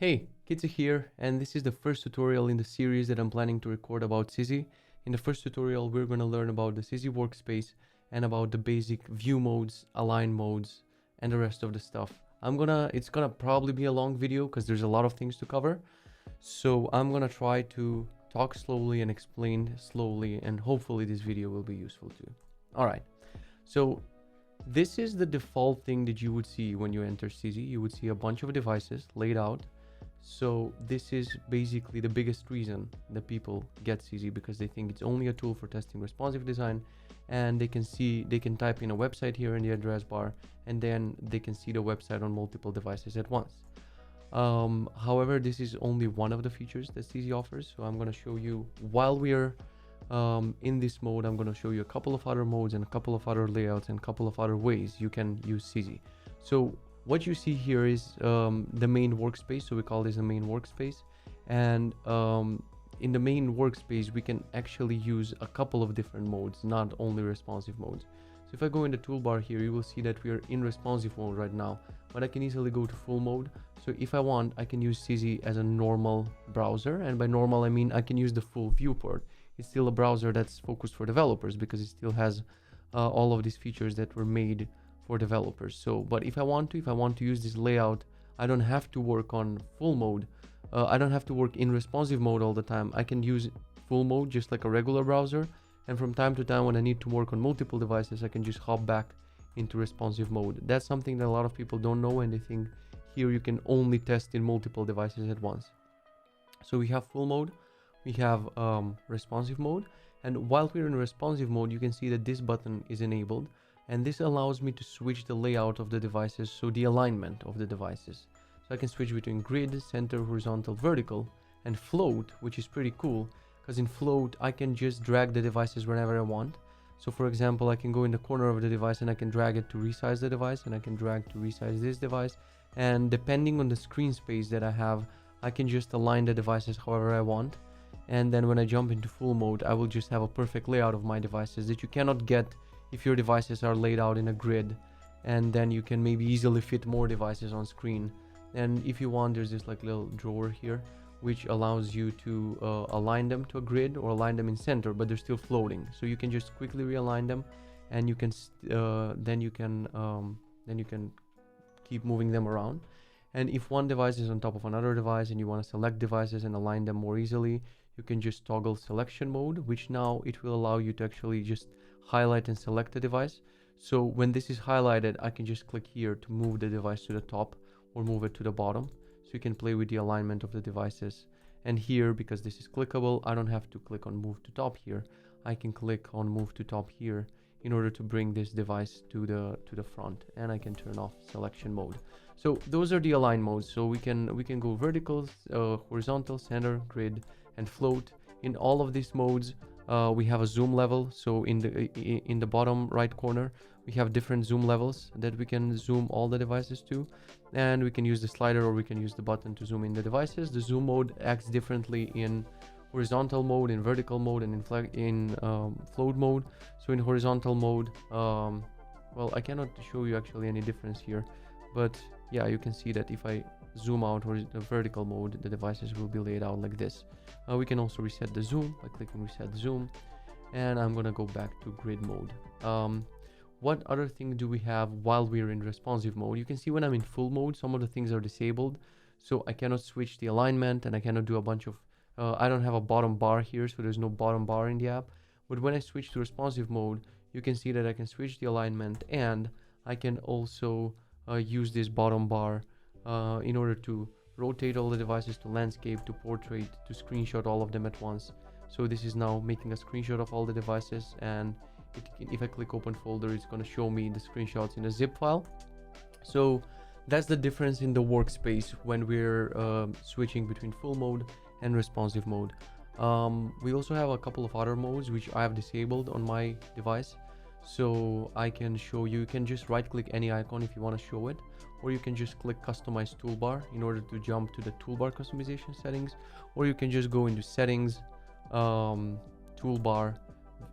Hey, Kitsu here, and this is the first tutorial in the series that I'm planning to record about Sizzy. In the first tutorial, we're going to learn about the Sizzy workspace and about the basic view modes, align modes, and the rest of the stuff. It's gonna probably be a long video because there's a lot of things to cover. So I'm gonna try to talk slowly and explain slowly, and hopefully this video will be useful too. All right, so this is the default thing that you would see when you enter Sizzy. You would see a bunch of devices laid out. So this is basically the biggest reason that people get Sizzy, because they think it's only a tool for testing responsive design, and they can type in a website here in the address bar, and then they can see the website on multiple devices at once. However, this is only one of the features that Sizzy offers. So I'm going to show you, while we're in this mode, I'm going to show you a couple of other modes and a couple of other layouts and a couple of other ways you can use Sizzy. So what you see here is the main workspace. So we call this a main workspace, and in the main workspace we can actually use a couple of different modes, not only responsive modes. So if I go in the toolbar here, you will see that we are in responsive mode right now, but I can easily go to full mode. So if I want, I can use Sizzy as a normal browser, and by normal I mean I can use the full viewport. It's still a browser that's focused for developers because it still has all of these features that were made for developers. So, but if I want to use this layout, I don't have to work on full mode. I don't have to work in responsive mode all the time. I can use full mode just like a regular browser, and from time to time when I need to work on multiple devices, I can just hop back into responsive mode. That's something that a lot of people don't know, and they think here you can only test in multiple devices at once. So we have full mode, we have responsive mode, and while we're in responsive mode, you can see that this button is enabled, and this allows me to switch the layout of the devices, so the alignment of the devices. So I can switch between grid, center, horizontal, vertical, and float, which is pretty cool, because in float I can just drag the devices whenever I want. So for example, I can go in the corner of the device and I can drag it to resize the device, and I can drag to resize this device, and depending on the screen space that I have, I can just align the devices however I want. And then when I jump into full mode, I will just have a perfect layout of my devices that you cannot get if your devices are laid out in a grid, and then you can maybe easily fit more devices on screen. And if you want, there's this like little drawer here which allows you to align them to a grid or align them in center, but they're still floating, so you can just quickly realign them, and you can then you can keep moving them around. And if one device is on top of another device and you want to select devices and align them more easily, you can just toggle selection mode, which now it will allow you to actually just highlight and select the device. So when this is highlighted, I can just click here to move the device to the top or move it to the bottom. So you can play with the alignment of the devices. And here, because this is clickable, I don't have to click on move to top here. I can click on move to top here in order to bring this device to the front, and I can turn off selection mode. So those are the align modes. So we can go vertical, horizontal, center, grid, and float. In all of these modes, we have a zoom level. So in the bottom right corner, we have different zoom levels that we can zoom all the devices to, and we can use the slider or we can use the button to zoom in the devices. The zoom mode acts differently in horizontal mode, in vertical mode, and in float mode. So in horizontal mode, well, I cannot show you actually any difference here, but yeah, you can see that if I zoom out or the vertical mode, the devices will be laid out like this. We can also reset the zoom by clicking reset zoom, and I'm gonna go back to grid mode. What other thing do we have while we're in responsive mode? You can see when I'm in full mode, some of the things are disabled, so I cannot switch the alignment, and I cannot do a bunch of I don't have a bottom bar here, so there's no bottom bar in the app. But when I switch to responsive mode, you can see that I can switch the alignment, and I can also use this bottom bar in order to rotate all the devices, to landscape, to portrait, to screenshot all of them at once. So this is now making a screenshot of all the devices, and if I click open folder, it's going to show me the screenshots in a zip file. So that's the difference in the workspace when we're switching between full mode and responsive mode. We also have a couple of other modes which I have disabled on my device. So I can show you, you can just right click any icon if you want to show it, or you can just click customize toolbar in order to jump to the toolbar customization settings, or you can just go into settings, toolbar,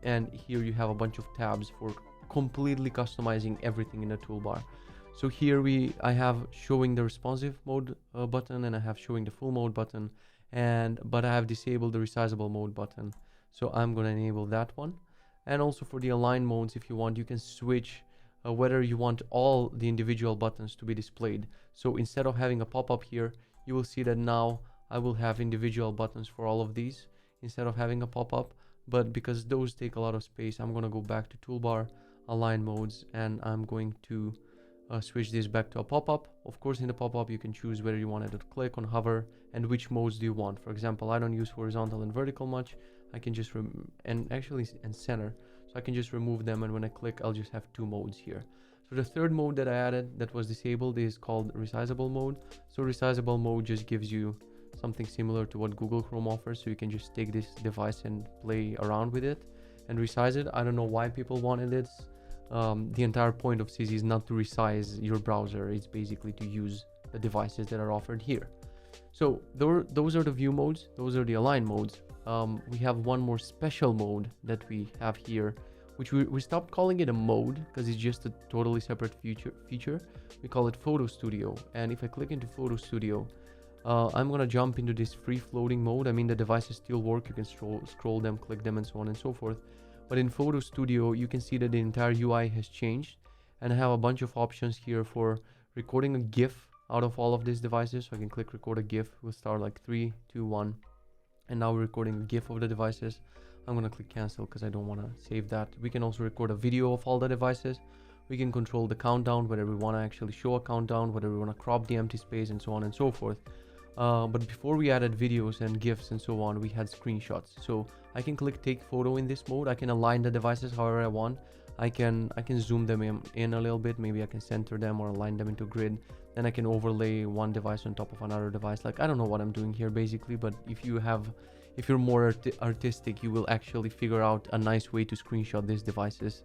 and here you have a bunch of tabs for completely customizing everything in the toolbar. So here I have showing the responsive mode button, and I have showing the full mode button, but I have disabled the resizable mode button. So I'm going to enable that one. And also for the align modes, if you want, you can switch whether you want all the individual buttons to be displayed. So instead of having a pop-up here, you will see that now I will have individual buttons for all of these instead of having a pop-up. But because those take a lot of space, I'm going to go back to toolbar, align modes, and I'm going to switch this back to a pop-up. Of course, in the pop-up, you can choose whether you wanted to click on hover and which modes do you want. For example, I don't use horizontal and vertical much. I can just and center. So I can just remove them, and when I click, I'll just have two modes here. So the third mode that I added that was disabled is called resizable mode. So resizable mode just gives you something similar to what Google Chrome offers. So you can just take this device and play around with it and resize it. I don't know why people wanted it. The entire point of Sizzy is not to resize your browser. It's basically to use the devices that are offered here. So those are the view modes. Those are the align modes. We have one more special mode that we have here, which we stopped calling it a mode because it's just a totally separate feature. We call it Photo Studio. And if I click into Photo Studio, I'm going to jump into this free floating mode. I mean, the devices still work. You can scroll them, click them, and so on and so forth. But in Photo Studio, you can see that the entire UI has changed. And I have a bunch of options here for recording a GIF out of all of these devices. So I can click record a GIF. We'll start like 3, 2, 1. And now we're recording a GIF of the devices. I'm going to click cancel because I don't want to save that. We can also record a video of all the devices. We can control the countdown, whether we want to actually show a countdown, whether we want to crop the empty space, and so on and so forth. But before we added videos and GIFs and so on, we had screenshots. So I can click take photo in this mode. I can align the devices however I want. I can zoom them in a little bit. Maybe I can center them or align them into grid. Then I can overlay one device on top of another device. Like, I don't know what I'm doing here basically, but if you're more artistic, you will actually figure out a nice way to screenshot these devices.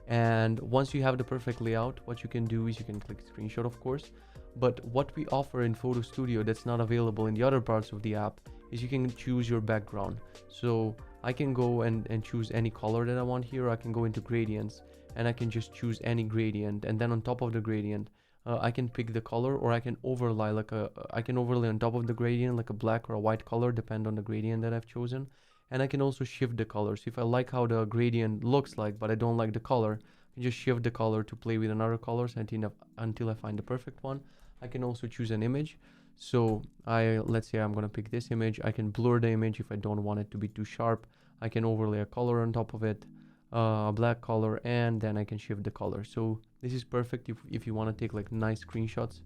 And once you have the perfect layout, what you can do is you can click screenshot, of course. But what we offer in Photo Studio that's not available in the other parts of the app is you can choose your background. So I can go and choose any color that I want here. I can go into gradients and I can just choose any gradient. And then on top of the gradient, I can pick the color, or I can overlay I can overlay on top of the gradient like a black or a white color, depend on the gradient that I've chosen. And I can also shift the colors. If I like how the gradient looks like, but I don't like the color, I can just shift the color to play with another colors until I find the perfect one. I can also choose an image. So let's say I'm going to pick this image. I can blur the image if I don't want it to be too sharp. I can overlay a color on top of it, a black color, and then I can shift the color. So this is perfect if you want to take like nice screenshots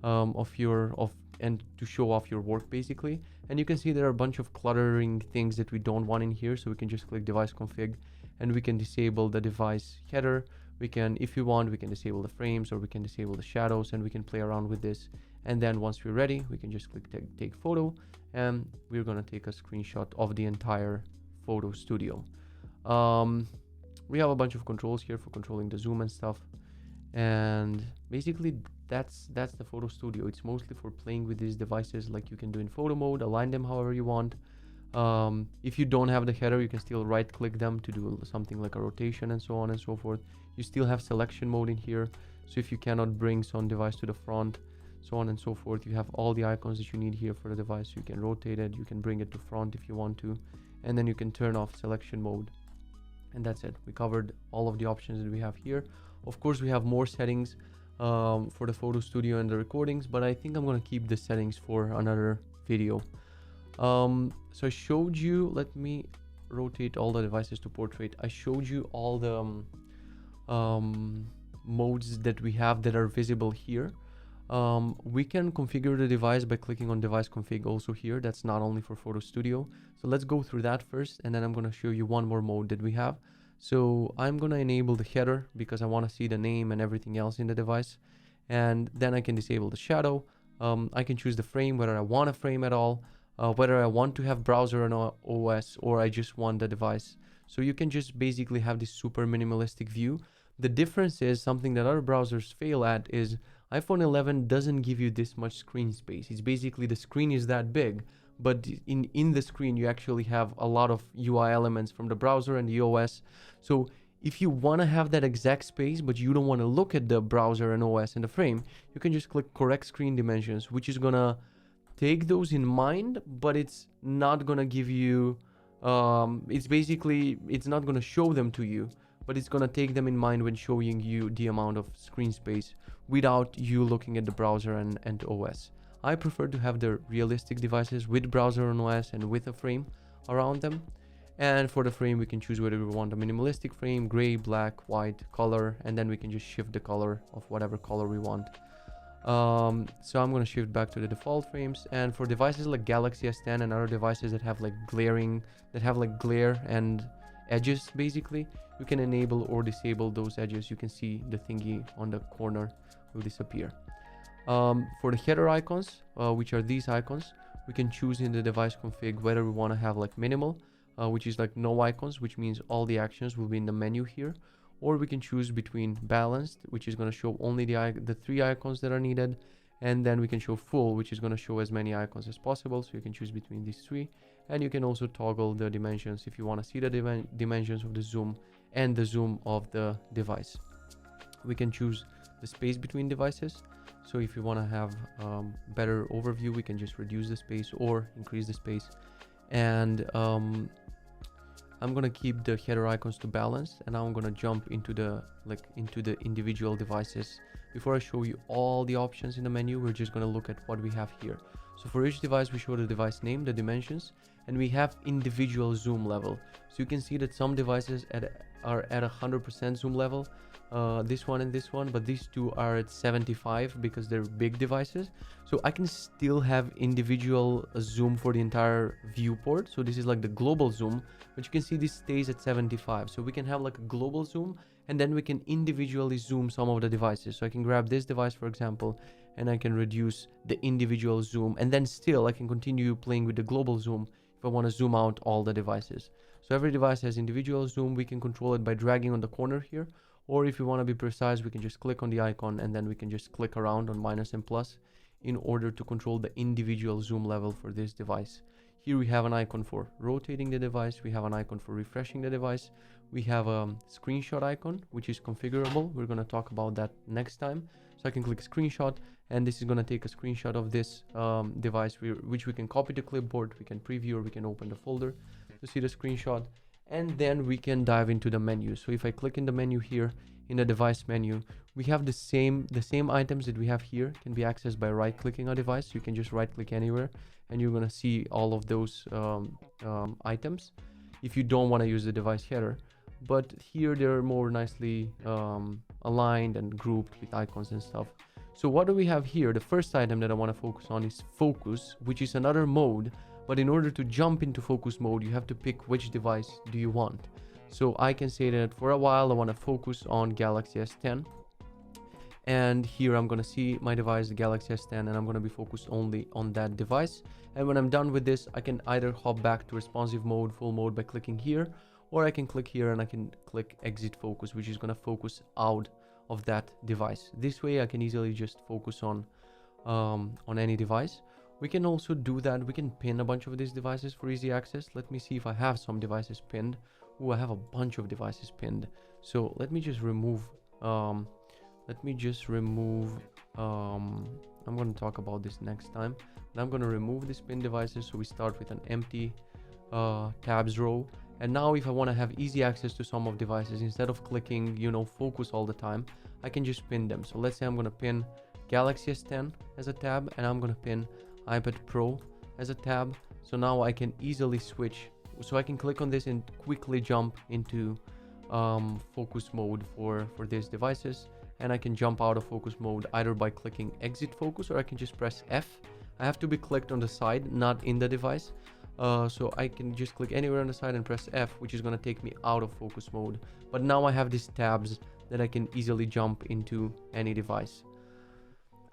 and to show off your work basically. And you can see there are a bunch of cluttering things that we don't want in here. So we can just click device config and we can disable the device header. We can, if you want, we can disable the frames, or we can disable the shadows, and we can play around with this. And then once we're ready, we can just click take photo, and we're going to take a screenshot of the entire Photo Studio. We have a bunch of controls here for controlling the zoom and stuff. And basically that's the Photo Studio. It's mostly for playing with these devices, like you can do in photo mode, align them however you want. If you don't have the header, you can still right click them to do something like a rotation and so on and so forth. You still have selection mode in here, so if you cannot bring some device to the front, so on and so forth, you have all the icons that you need here for the device. You can rotate it, you can bring it to front if you want to, and then you can turn off selection mode. And that's it. We covered all of the options that we have here. Of course, we have more settings for the Photo Studio and the recordings, but I think I'm going to keep the settings for another video. So I showed you, let me rotate all the devices to portrait. I showed you all the modes that we have that are visible here. We can configure the device by clicking on device config also here. That's not only for Photo Studio. So let's go through that first, and then I'm going to show you one more mode that we have. So I'm going to enable the header because I want to see the name and everything else in the device. And then I can disable the shadow. I can choose the frame, whether I want a frame at all, whether I want to have browser on OS, or I just want the device. So you can just basically have this super minimalistic view. The difference is something that other browsers fail at is iPhone 11 doesn't give you this much screen space. It's basically the screen is that big, but in the screen you actually have a lot of UI elements from the browser and the OS. So If you want to have that exact space, but you don't want to look at the browser and OS and the frame, you can just click correct screen dimensions, which is gonna take those in mind, but it's not gonna give you, it's not gonna show them to you, but it's gonna take them in mind when showing you the amount of screen space without you looking at the browser and OS. I prefer to have the realistic devices with browser and OS and with a frame around them. And for the frame, we can choose whether we want a minimalistic frame, gray, black, white, color, and then we can just shift the color of whatever color we want. So I'm going to shift back to the default frames. And for devices like Galaxy S10 and other devices that have like glare and edges, basically, you can enable or disable those edges. You can see the thingy on the corner will disappear. For the header icons, which are these icons, we can choose in the device config whether we want to have like minimal, which is like no icons, which means all the actions will be in the menu here, or we can choose between balanced, which is going to show only the 3 icons that are needed, and then we can show full, which is going to show as many icons as possible. So you can choose between these 3, and you can also toggle the dimensions if you want to see the dimensions of the zoom and the zoom of the device. We can choose the space between devices. So if you want to have better overview, we can just reduce the space or increase the space. And I'm gonna keep the header icons to balance, and now I'm gonna jump into the individual devices. Before I show you all the options in the menu, we're just gonna look at what we have here. So for each device, we show the device name, the dimensions, and we have individual zoom level. So you can see that some devices are at 100% zoom level, this one and this one, but these two are at 75 because they're big devices. So I can still have individual zoom for the entire viewport. So this is like the global zoom, but you can see this stays at 75. So we can have like a global zoom, and then we can individually zoom some of the devices. So I can grab this device, for example, and I can reduce the individual zoom, and then still I can continue playing with the global zoom if I want to zoom out all the devices. So every device has individual zoom. We can control it by dragging on the corner here, or if you want to be precise, we can just click on the icon and then we can just click around on minus and plus in order to control the individual zoom level for this device. Here we have an icon for rotating the device. We have an icon for refreshing the device. We have a screenshot icon, which is configurable. We're going to talk about that next time. So I can click screenshot, and this is going to take a screenshot of this device, which we can copy to clipboard. We can preview, or we can open the folder to see the screenshot, and then we can dive into the menu. So if I click in the menu here, in the device menu, we have the same items that we have here can be accessed by right clicking a device. You can just right click anywhere and you're going to see all of those items if you don't want to use the device header. But here they're more nicely aligned and grouped with icons and stuff. So what do we have here? The first item that I want to focus on is focus, which is another mode. But in order to jump into focus mode, you have to pick which device do you want. So I can say that for a while I want to focus on Galaxy S10. And here I'm going to see my device, the Galaxy S10, and I'm going to be focused only on that device. And when I'm done with this, I can either hop back to responsive mode, full mode by clicking here, or I can click here and I can click exit focus, which is going to focus out of that device. This way I can easily just focus on any device. We can also do that. We can pin a bunch of these devices for easy access. Let me see if I have some devices pinned. Oh, I have a bunch of devices pinned. So let me just remove, I'm going to talk about this next time. And I'm going to remove these pinned devices. So we start with an empty tabs row. And now if I want to have easy access to some of devices, instead of clicking, focus all the time, I can just pin them. So let's say I'm going to pin Galaxy S10 as a tab, and I'm going to pin iPad Pro as a tab. So now I can easily switch. So I can click on this and quickly jump into focus mode for these devices. And I can jump out of focus mode either by clicking exit focus, or I can just press F. I have to be clicked on the side, not in the device. So I can just click anywhere on the side and press F, which is going to take me out of focus mode. But now I have these tabs that I can easily jump into any device.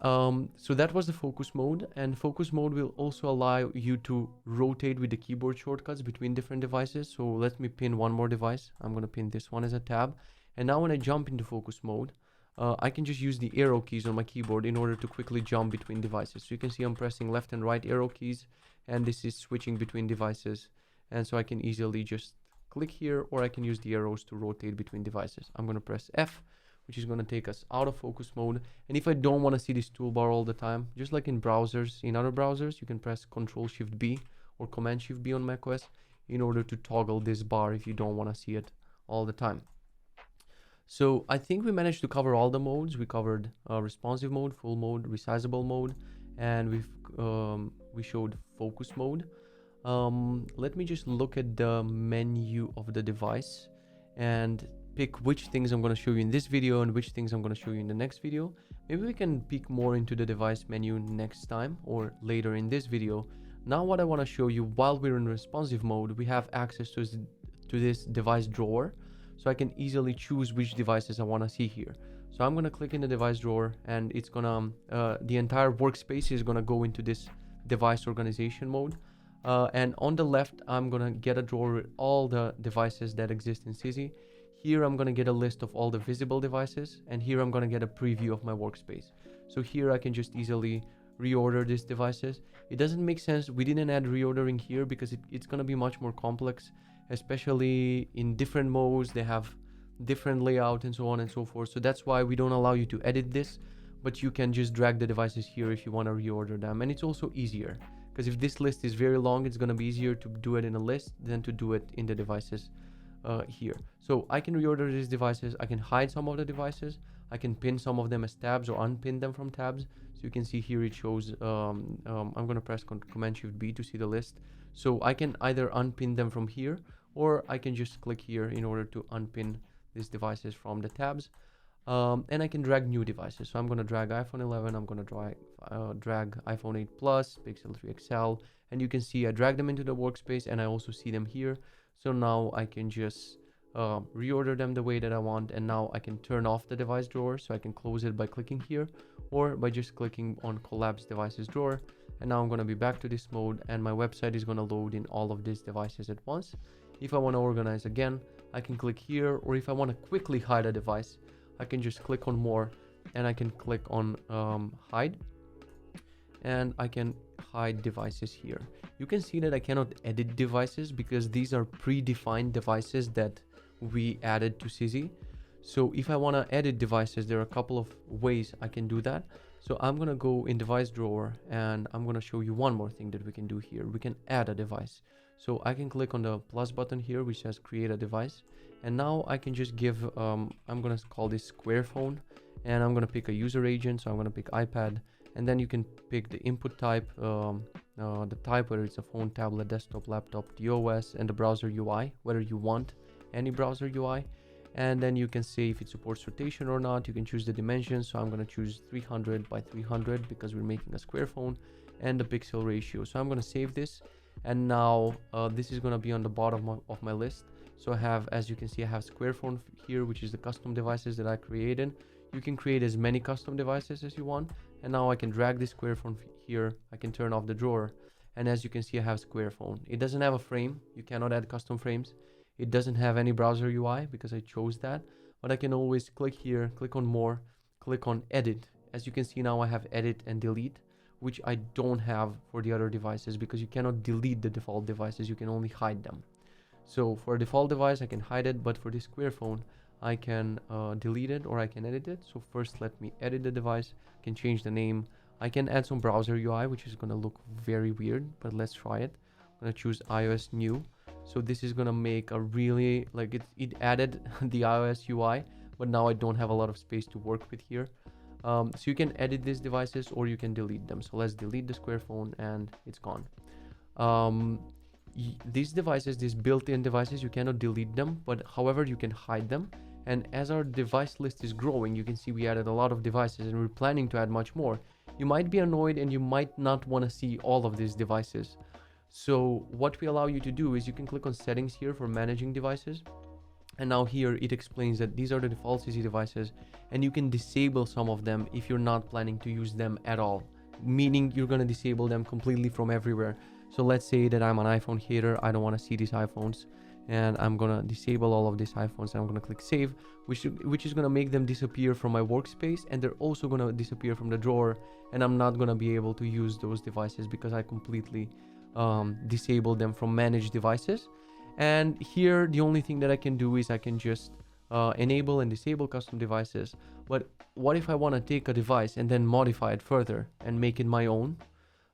So that was the focus mode, and focus mode will also allow you to rotate with the keyboard shortcuts between different devices. So let me pin one more device. I'm going to pin this one as a tab. And now when I jump into focus mode, I can just use the arrow keys on my keyboard in order to quickly jump between devices. So you can see I'm pressing left and right arrow keys, and this is switching between devices. And so I can easily just click here, or I can use the arrows to rotate between devices. I'm going to press F, which is going to take us out of focus mode. And if I don't want to see this toolbar all the time, just like in browsers, in other browsers, you can press Control Shift B or Command Shift B on macOS in order to toggle this bar if you don't want to see it all the time. So I think we managed to cover all the modes. We covered responsive mode, full mode, resizable mode, and we showed focus mode. Let me just look at the menu of the device and pick which things I'm going to show you in this video and which things I'm going to show you in the next video. Maybe we can peek more into the device menu next time or later in this video. Now what I want to show you, while we're in responsive mode, we have access to this device drawer, so I can easily choose which devices I want to see here. So I'm going to click in the device drawer, and it's gonna the entire workspace is going to go into this device organization mode. And on the left, I'm going to get a drawer with all the devices that exist in Sizzy. Here I'm going to get a list of all the visible devices, and here I'm going to get a preview of my workspace. So here I can just easily reorder these devices. It doesn't make sense, we didn't add reordering here because it's going to be much more complex, especially in different modes. They have different layout and so on and so forth. So that's why we don't allow you to edit this, but you can just drag the devices here if you want to reorder them. And it's also easier, because if this list is very long, it's going to be easier to do it in a list than to do it in the devices here. So I can reorder these devices. I can hide some of the devices. I can pin some of them as tabs or unpin them from tabs. So you can see here it shows, I'm going to press Command Shift B to see the list. So I can either unpin them from here, or I can just click here in order to unpin these devices from the tabs. And I can drag new devices. So I'm going to drag iPhone 11, I'm going to drag iPhone 8 Plus, Pixel 3 XL, and you can see I drag them into the workspace, and I also see them here. So now I can just reorder them the way that I want, and now I can turn off the device drawer. So I can close it by clicking here, or by just clicking on Collapse Devices Drawer. And now I'm going to be back to this mode, and my website is going to load in all of these devices at once. If I want to organize again, I can click here, or if I want to quickly hide a device, I can just click on More, and I can click on Hide, and I can hide devices here. You can see that I cannot edit devices because these are predefined devices that we added to Sizzy. So if I want to edit devices, there are a couple of ways I can do that. So I'm going to go in device drawer, and I'm going to show you one more thing that we can do here. We can add a device. So I can click on the plus button here, which says create a device. And now I can just give, I'm going to call this Square Phone, and I'm going to pick a user agent. So I'm going to pick iPad, and then you can pick the input type, the type, whether it's a phone, tablet, desktop, laptop, the OS, and the browser UI, whether you want any browser UI. And then you can say if it supports rotation or not. You can choose the dimensions. So I'm going to choose 300 by 300 because we're making a Square Phone, and the pixel ratio. So I'm going to save this, and now this is going to be on the bottom of my list. So I have, as you can see, I have Square Phone here, which is the custom devices that I created. You can create as many custom devices as you want. And now I can drag this Square Phone here. I can turn off the drawer, and as you can see, I have Square Phone. It doesn't have a frame. You cannot add custom frames. It doesn't have any browser UI because I chose that, but I can always click here, click on More, click on Edit. As you can see, now I have Edit and Delete, which I don't have for the other devices because you cannot delete the default devices. You can only hide them. So for a default device, I can hide it, but for this Square Phone, I can delete it or I can edit it. So first, let me edit the device. I can change the name. I can add some browser UI, which is going to look very weird, but let's try it. I'm going to choose iOS New. So this is going to make a really, like it added the iOS UI, but now I don't have a lot of space to work with here. So you can edit these devices or you can delete them. So let's delete the Square Phone, and it's gone. These devices, these built-in devices, you cannot delete them, but however, you can hide them. And as our device list is growing, you can see we added a lot of devices, and we're planning to add much more. You might be annoyed and you might not want to see all of these devices. So what we allow you to do is you can click on settings here for managing devices. And now here it explains that these are the default Sizzy devices, and you can disable some of them if you're not planning to use them at all, meaning you're going to disable them completely from everywhere. So let's say that I'm an iPhone hater. I don't want to see these iPhones, and I'm going to disable all of these iPhones, and I'm going to click save, which is going to make them disappear from my workspace, and they're also going to disappear from the drawer, and I'm not going to be able to use those devices because I completely disable them from managed devices. And here, the only thing that I can do is I can just enable and disable custom devices. But what if I want to take a device and then modify it further and make it my own?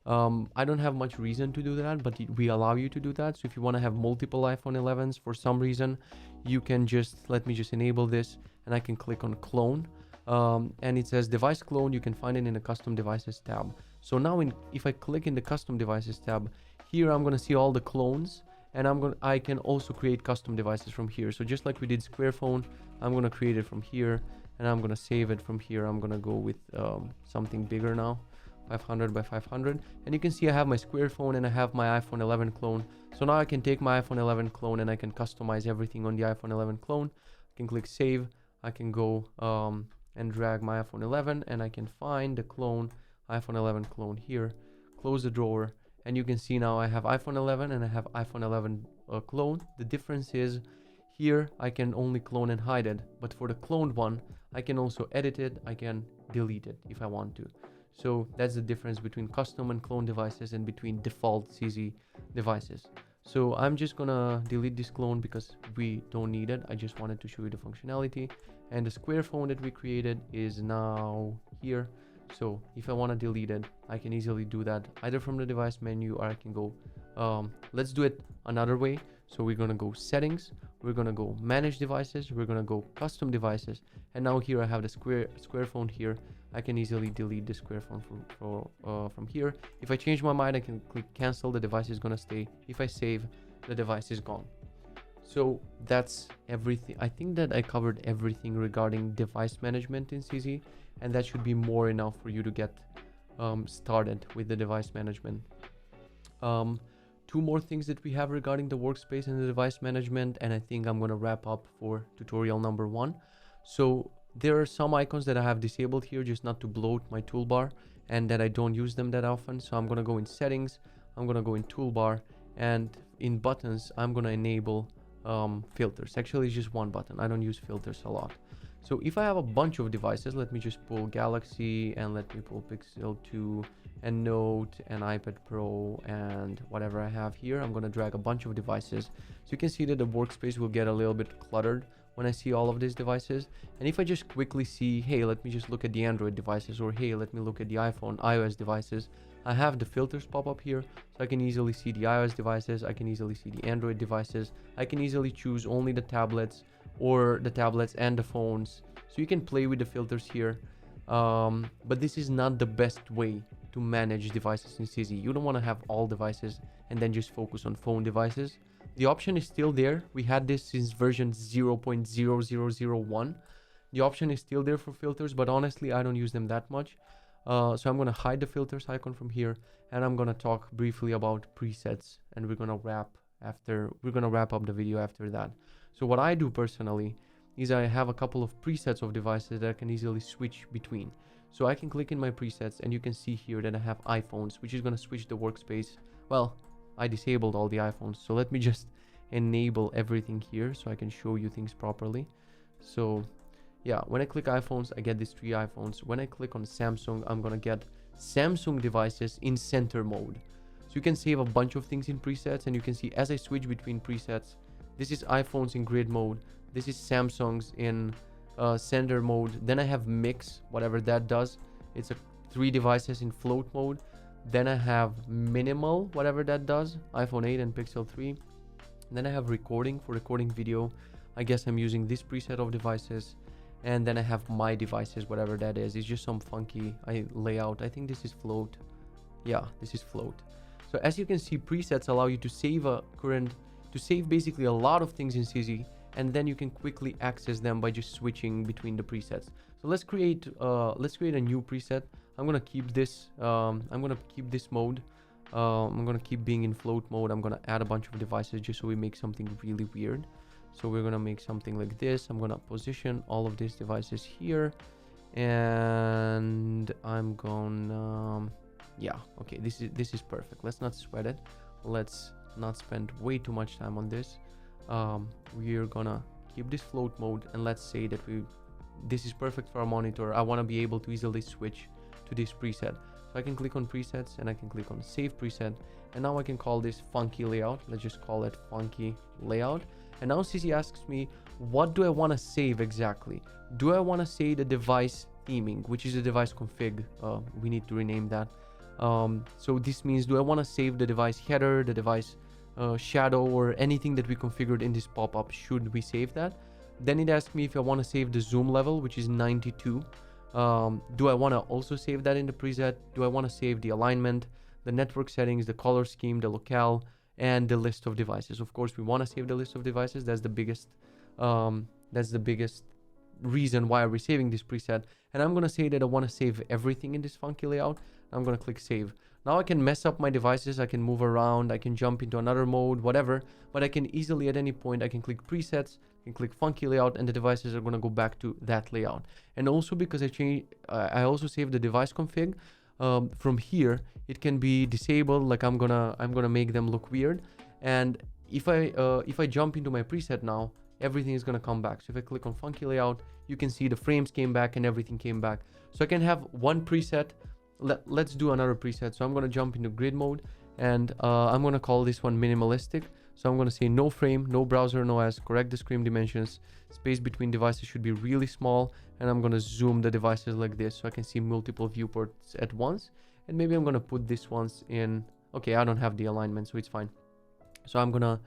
I don't have much reason to do that, but we allow you to do that. So if you want to have multiple iPhone 11s for some reason, you can just, let me just enable this, and I can click on clone. And it says device clone. You can find it in the custom devices tab. So now if I click in the custom devices tab, here I'm going to see all the clones, and I can also create custom devices from here. So just like we did Square Phone, I'm going to create it from here, and I'm going to save it from here. I'm going to go with something bigger now. 500 by 500, and you can see I have my Square Phone and I have my iPhone 11 clone. So now I can take my iPhone 11 clone and I can customize everything on the iPhone 11 clone. I can click save. I can go and drag my iPhone 11, and I can find the clone, iPhone 11 clone here, close the drawer, and you can see now I have iPhone 11 and I have iPhone 11 clone. The difference is here I can only clone and hide it, but for the cloned one I can also edit it. I can delete it if I want to. So that's the difference between custom and clone devices and between default Sizzy devices. So I'm just gonna delete this clone because we don't need it. I just wanted to show you the functionality. And the Square Phone that we created is now here. So if I want to delete it, I can easily do that either from the device menu, or I can go, let's do it another way. So we're gonna go settings, we're gonna go manage devices, we're gonna go custom devices, and now here I have the Square Phone here. I can easily delete the Square Phone from here. If I change my mind, I can click cancel. The device is gonna stay. If I save, the device is gone. So that's everything. I think that I covered everything regarding device management in Sizzy, and that should be more enough for you to get started with the device management. Two more things that we have regarding the workspace and the device management, and I think I'm gonna wrap up for tutorial number 1. So there are some icons that I have disabled here just not to bloat my toolbar, and that I don't use them that often. So I'm gonna go in settings, I'm gonna go in toolbar, and in buttons I'm gonna enable filters. Actually, it's just one button. I don't use filters a lot. So if I have a bunch of devices, let me just pull Galaxy, and let me pull Pixel 2 and Note and iPad Pro and whatever I have here. I'm gonna drag a bunch of devices. So you can see that the workspace will get a little bit cluttered when I see all of these devices. And if I just quickly see, hey, let me just look at the Android devices, or hey, let me look at the iOS devices, I have the filters pop up here, so I can easily see the iOS devices, I can easily see the Android devices, I can easily choose only the tablets, or the tablets and the phones. So you can play with the filters here, but this is not the best way to manage devices in Sizzy. You don't want to have all devices and then just focus on phone devices. The option is still there. We had this since version 0.0001. The option is still there for filters, but honestly, I don't use them that much. So I'm going to hide the filters icon from here, and I'm going to talk briefly about presets, and we're going to wrap up the video after that. So what I do personally is I have a couple of presets of devices that I can easily switch between. So I can click in my presets, and you can see here that I have iPhones, which is going to switch the workspace. Well, I disabled all the iPhones, so let me just enable everything here so I can show you things properly. So yeah, when I click iPhones, I get these 3 iPhones. When I click on Samsung, I'm gonna get Samsung devices in center mode. So you can save a bunch of things in presets, and you can see as I switch between presets, this is iPhones in grid mode, this is Samsung's in center mode. Then I have mix, whatever that does. It's a 3 devices in float mode. Then I have minimal, whatever that does, iPhone 8 and Pixel 3. Then I have recording for recording video. I guess I'm using this preset of devices. And then I have my devices, whatever that is. It's just some funky layout. I think this is float. Yeah, this is float. So as you can see, presets allow you to save basically a lot of things in Sizzy, and then you can quickly access them by just switching between the presets. So let's create a new preset. I'm gonna keep this. I'm gonna keep this mode. I'm gonna keep being in float mode. I'm gonna add a bunch of devices just so we make something really weird. So we're gonna make something like this. I'm gonna position all of these devices here, and I'm gonna, yeah, okay, this is perfect. Let's not sweat it. Let's not spend way too much time on this. We're gonna keep this float mode, and let's say that this is perfect for our monitor. I want to be able to easily switch to this preset. So I can click on presets and I can click on save preset. And now I can call this funky layout. Let's just call it funky layout. And now Sizzy asks me, what do I want to save exactly? Do I want to say the device theming, which is the device config? We need to rename that. So this means, do I want to save the device header, the device shadow, or anything that we configured in this pop-up? Should we save that? Then it asks me if I want to save the zoom level, which is 92. Do I want to also save that in the preset? Do I want to save the alignment, the network settings, the color scheme, the locale, and the list of devices? Of course, we want to save the list of devices. That's the biggest reason why we're saving this preset. And I'm going to say that I want to save everything in this funky layout. I'm going to click save. Now I can mess up my devices. I can move around. I can jump into another mode, whatever. But I can easily, at any point, I can click presets, I can click funky layout, and the devices are going to go back to that layout. And also because I also saved the device config. From here, it can be disabled. Like I'm gonna make them look weird. And if I jump into my preset now, everything is gonna come back. So if I click on funky layout, you can see the frames came back and everything came back. So I can have one preset. Let's do another preset. So I'm gonna jump into grid mode, and I'm gonna call this one minimalistic. So I'm gonna say no frame, no browser, no as, correct the screen dimensions, space between devices should be really small, and I'm gonna zoom the devices like this so I can see multiple viewports at once. And maybe I'm gonna put this ones in. Okay, I don't have the alignment, so it's fine. So I'm gonna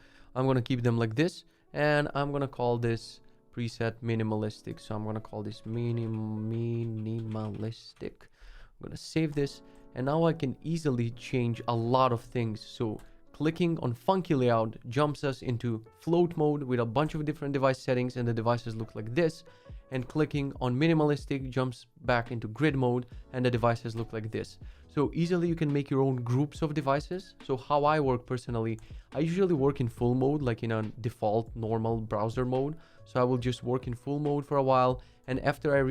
keep them like this, and I'm gonna call this preset minimalistic. So I'm gonna call this minimalistic. I'm gonna save this, and now I can easily change a lot of things. So clicking on funky layout jumps us into float mode with a bunch of different device settings, and the devices look like this. And clicking on minimalistic jumps back into grid mode, and the devices look like this. So easily you can make your own groups of devices. So how I work personally, I usually work in full mode, like in a default normal browser mode. So I will just work in full mode for a while, and after I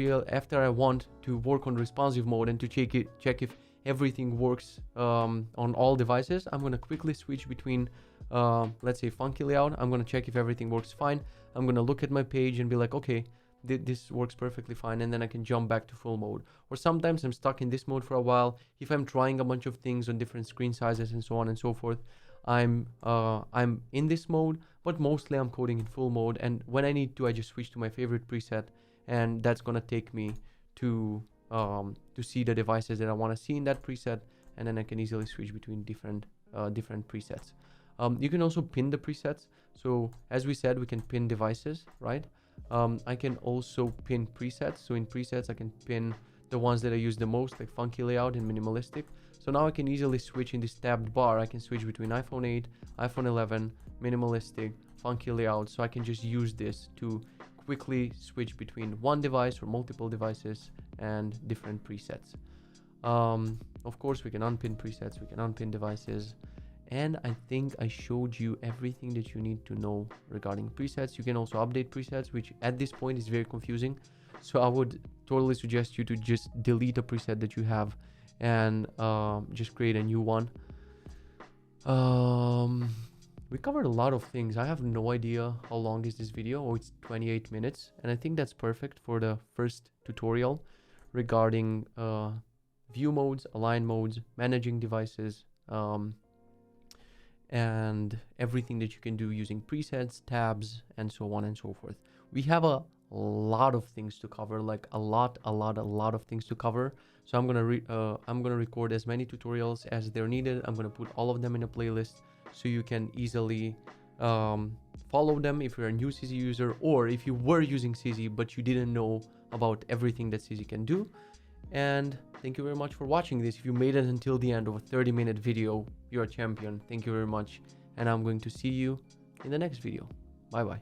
want to work on responsive mode and to check if everything works on all devices, I'm gonna quickly switch between let's say funky layout. I'm gonna check if everything works fine. I'm gonna look at my page and be like, okay, this works perfectly fine, and then I can jump back to full mode. Or sometimes I'm stuck in this mode for a while. If I'm trying a bunch of things on different screen sizes and so on and so forth, I'm in this mode, but mostly I'm coding in full mode. And when I need to, I just switch to my favorite preset, and that's gonna take me to see the devices that I want to see in that preset, and then I can easily switch between different presets. You can also pin the presets. So as we said, we can pin devices, right? I can also pin presets. So in presets, I can pin the ones that I use the most, like funky layout and minimalistic. So now I can easily switch in this tabbed bar. I can switch between iPhone 8, iPhone 11, minimalistic, funky layout. So I can just use this to quickly switch between one device or multiple devices and different presets. Of course, we can unpin presets, we can unpin devices. And I think I showed you everything that you need to know regarding presets. You can also update presets, which at this point is very confusing. So I would totally suggest you to just delete a preset that you have and just create a new one. We covered a lot of things. I have no idea how long is this video. Oh, it's 28 minutes. And I think that's perfect for the first tutorial regarding view modes, align modes, managing devices, and everything that you can do using presets, tabs, and so on and so forth. We have a lot of things to cover, like a lot of things to cover. So I'm gonna record as many tutorials as they're needed. I'm gonna put all of them in a playlist so you can easily follow them if you're a new Sizzy user, or if you were using Sizzy but you didn't know about everything that Sizzy can do. And thank you very much for watching this. If you made it until the end of a 30-minute video, you're a champion. Thank you very much. And I'm going to see you in the next video. Bye bye.